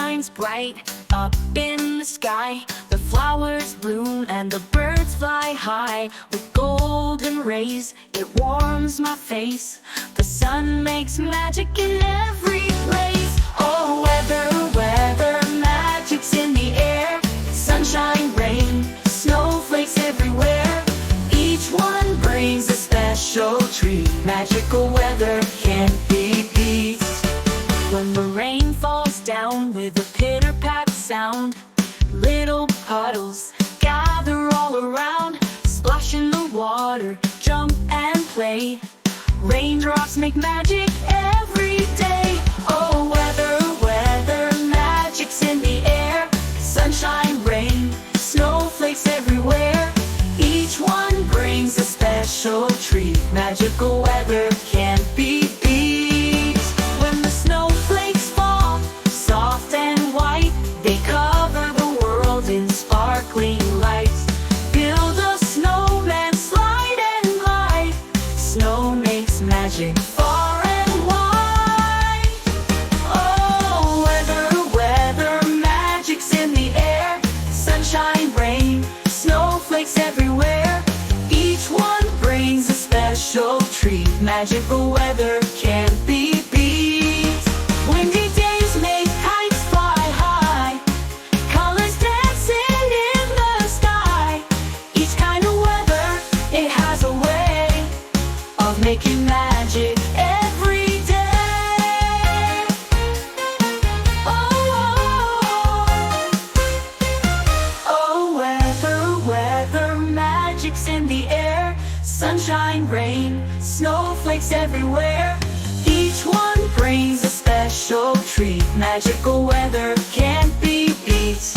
shines bright up in the sky. The flowers bloom and the birds fly high. With golden rays, it warms my face. The sun makes magic in every place. Oh, weather, magic's in the air. Sunshine, rain, snowflakes everywhere. Each one brings a special treat. Magical weather can't be beat. When the rain falls down with a pitter-pat sound, little puddles gather all around. Splash in the water, jump and play. Raindrops make magic every day. Oh, weather, magic's in the air. Sunshine, rain, snowflakes everywhere. Each one brings a special treat. Magical weather can't be beat. When the snowflakes fall, soft and white, they cover the world in sparkling light. Build a snowman, slide and glide. Snow makes magic far and wide. Oh, weather, magic's in the air. Sunshine, rain, snowflakes everywhere. Each one brings a special treat. Magical weather can't be beat. Windy days make kites fly high. Colors dancing in the sky. Each kind of weather, it has a way of making magic every day. Oh, weather, magic's in the air. Sunshine, rain, snowflakes everywhere. Each one brings a special treat. Magical weather can't be beat.